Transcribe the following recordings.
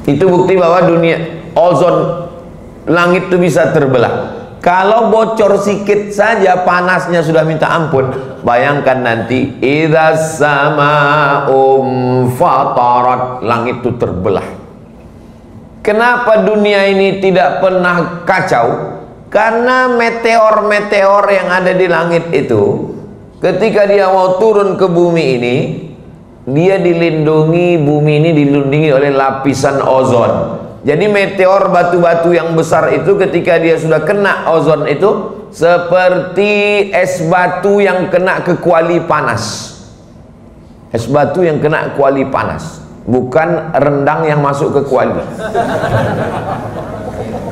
Itu bukti bahwa dunia ozon langit itu bisa terbelah. Kalau bocor sedikit saja panasnya sudah minta ampun. Bayangkan nanti idza sama'um fatarat, langit itu terbelah. Kenapa dunia ini tidak pernah kacau? Karena meteor-meteor yang ada di langit itu ketika dia mau turun ke bumi ini, dia dilindungi, bumi ini dilindungi oleh lapisan ozon. Jadi meteor, batu-batu yang besar itu ketika dia sudah kena ozon itu seperti es batu yang kena ke kuali panas. Es batu yang kena kuali panas, bukan rendang yang masuk ke kuali.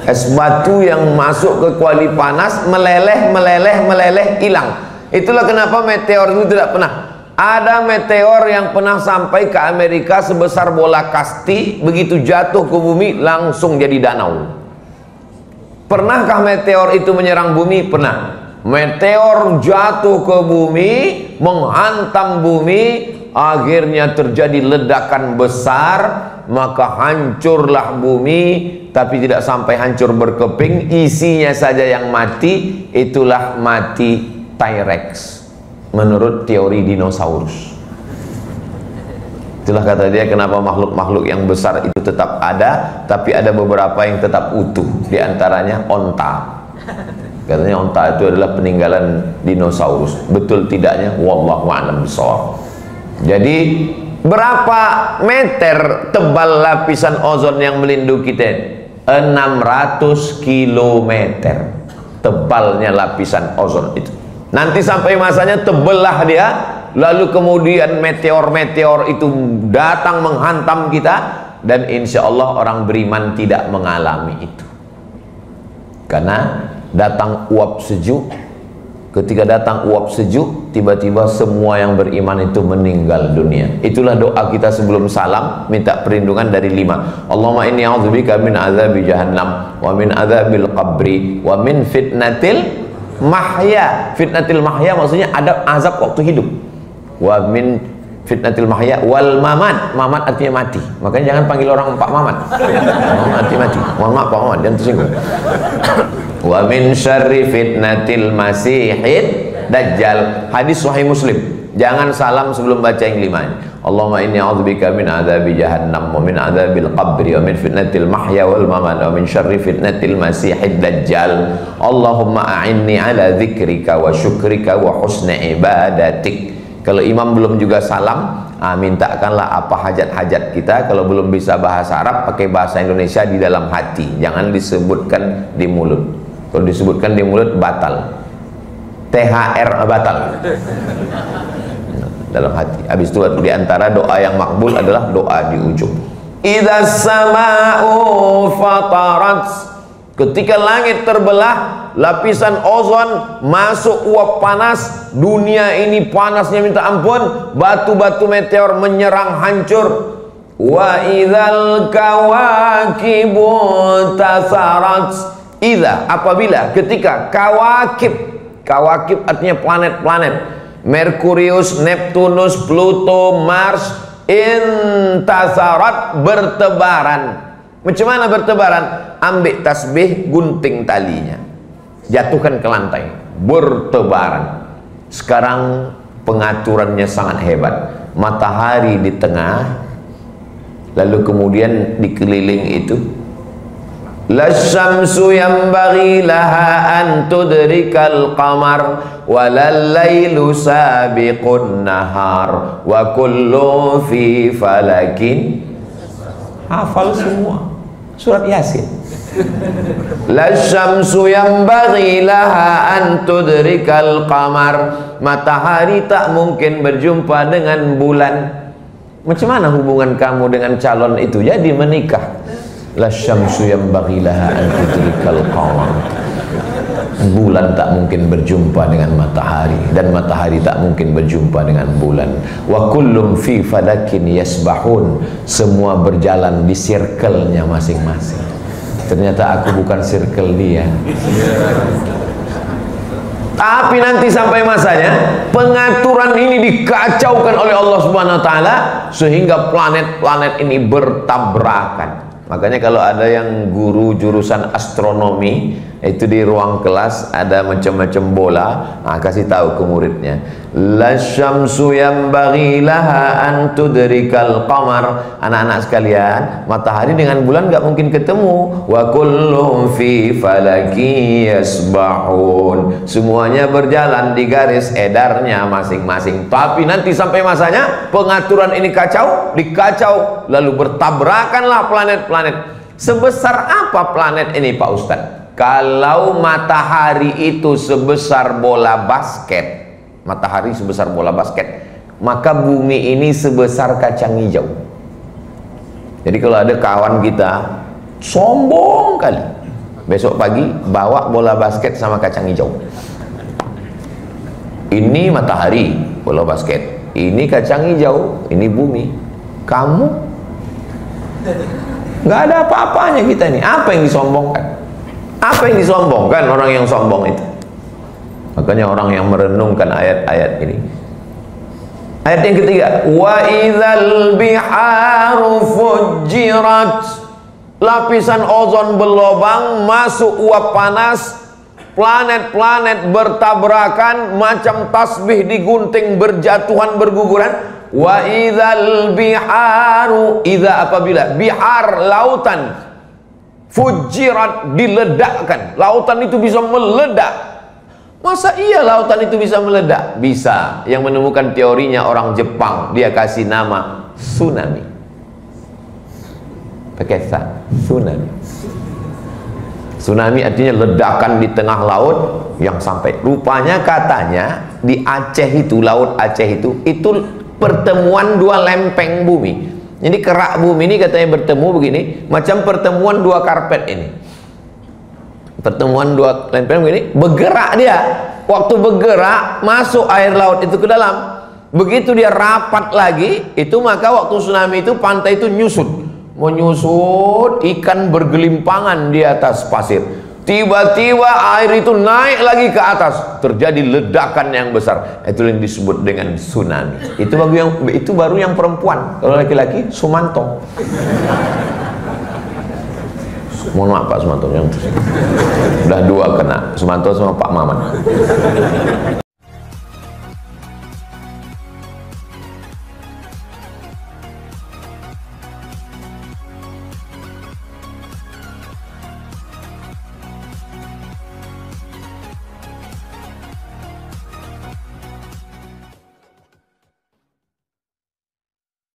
Es batu yang masuk ke kuali panas, meleleh, hilang. Itulah kenapa meteor itu tidak pernah. Ada meteor yang pernah sampai ke Amerika sebesar bola kasti, begitu jatuh ke bumi langsung jadi danau. Pernahkah meteor itu menyerang bumi? Pernah. Meteor jatuh ke bumi, menghantam bumi, akhirnya terjadi ledakan besar, maka hancurlah bumi, tapi tidak sampai hancur berkeping, isinya saja yang mati. Itulah mati T-Rex menurut teori dinosaurus. Itulah kata dia kenapa makhluk-makhluk yang besar itu tetap ada, tapi ada beberapa yang tetap utuh. Di antaranya onta. Katanya onta itu adalah peninggalan dinosaurus. Betul tidaknya? Wallahu a'lam bishawab. Jadi berapa meter tebal lapisan ozon yang melindungi kita? 600 kilometer tebalnya lapisan ozon itu. Nanti sampai masanya terbelah dia, lalu kemudian meteor-meteor itu datang menghantam kita, dan insya Allah orang beriman tidak mengalami itu. Karena datang uap sejuk. Ketika datang uap sejuk, tiba-tiba semua yang beriman itu meninggal dunia. Itulah doa kita sebelum salam, minta perlindungan dari 5. Allahumma inni a'udzubika min azabi jahannam, wa min azabil qabri, wa min fitnatil mahya. Fitnatil mahya maksudnya ada azab waktu hidup. Wa min fitnatil mahya wal mamat. Mamat artinya mati. Makanya jangan panggil orang Pak Mamat. Mati. Mohon maaf Pak Mamat, jangan tersinggung. Wa min syarri fitnatil masihid dajjal. Hadis sahih Muslim. Jangan salam sebelum baca yang 5 ini. Allahumma inni a'udzubika min adzabi jahannam, wa min adzabil qabri, wa min fitnatil mahya wal mamat, wa min syarri fitnatil masihid dajjal. Allahumma a'inni ala dzikrika wa syukrika wa husni ibadatik. Kalau imam belum juga salam, mintakanlah apa hajat-hajat kita. Kalau belum bisa bahasa Arab, pakai bahasa Indonesia di dalam hati. Jangan disebutkan di mulut. Kalau disebutkan di mulut batal. THR batal. Dalam hati. Habis itu di antara doa yang makbul adalah doa di ujung. Idza sama'u fatarat. Ketika langit terbelah, lapisan ozon masuk uap panas, dunia ini panasnya minta ampun, batu-batu meteor menyerang hancur. Wa idzal kawakibu tasarat. Idza, apabila, ketika kawakib artinya planet-planet, Merkurius, Neptunus, Pluto, Mars, intasarat, bertebaran. Macam mana bertebaran? Ambil tasbih, gunting talinya, jatuhkan ke lantai, bertebaran. Sekarang pengaturannya sangat hebat. Matahari di tengah, lalu kemudian dikeliling itu lasyamsu yanbaghi laha an tudrikal qamar walal lailu sabiqun nahar wa kullu fi falakin. Hafal semua surat Yasin. Lasyamsu yanbaghi laha an tudrikal qamar. Matahari tak mungkin berjumpa dengan bulan. Macam mana hubungan kamu dengan calon itu? Jadi menikah. Lasyamsu yanbaghi laha an tudrikal qamar. Bulan tak mungkin berjumpa dengan matahari, dan matahari tak mungkin berjumpa dengan bulan. Wa kullum fi falakin yasbahun. Semua berjalan di circle-nya masing-masing. Ternyata aku bukan circle dia. Tapi nanti sampai masanya pengaturan ini dikacaukan oleh Allah Subhanahu wa taala sehingga planet-planet ini bertabrakan. Makanya kalau ada yang guru jurusan astronomi, itu di ruang kelas ada macam-macam bola, nah, kasih tahu ke muridnya, la syamsu yanbaghi laha an tudrikal qamar. Anak-anak sekalian, matahari dengan bulan nggak mungkin ketemu. Wa kullum fi falaki yasbahun. Semuanya berjalan di garis edarnya masing-masing. Tapi nanti sampai masanya pengaturan ini kacau, dikacau, lalu bertabrakanlah planet-planet. Sebesar apa planet ini Pak Ustadz? Kalau matahari itu sebesar bola basket, matahari sebesar bola basket, maka bumi ini sebesar kacang hijau. Jadi kalau ada kawan kita sombong kali, besok pagi bawa bola basket sama kacang hijau. Ini matahari, bola basket, ini kacang hijau, ini bumi. Kamu nggak ada apa-apanya kita ini. Apa yang disombongkan? Apa yang disombongkan orang yang sombong itu? Makanya orang yang merenungkan ayat-ayat ini. Ayat yang ketiga, wa idzal biharu fujirat. Lapisan ozon berlobang, masuk uap panas, planet-planet bertabrakan, macam tasbih digunting, berjatuhan, berguguran. Wa idzal biharu, idza apabila bihar lautan fujirat diledakkan, lautan itu bisa meledak. Masa iya lautan itu bisa meledak? Bisa. Yang menemukan teorinya orang Jepang, dia kasih nama tsunami. Pakai tsunami. Tsunami artinya ledakan di tengah laut yang sampai, rupanya katanya di Aceh itu, laut Aceh itu pertemuan dua lempeng bumi. Jadi kerak bumi ini katanya bertemu begini, macam pertemuan dua karpet ini. Pertemuan dua lempeng begini, bergerak dia. Waktu bergerak, masuk air laut itu ke dalam. Begitu dia rapat lagi, itu maka waktu tsunami itu pantai itu nyusut. Menyusut, ikan bergelimpangan di atas pasir. Tiba-tiba air itu naik lagi ke atas, terjadi ledakan yang besar. Itu yang disebut dengan tsunami. Itu baru yang perempuan. Kalau laki-laki, Sumanto. Mohon maaf Pak Sumanto, yang udah dua kena, Sumanto sama Pak Maman.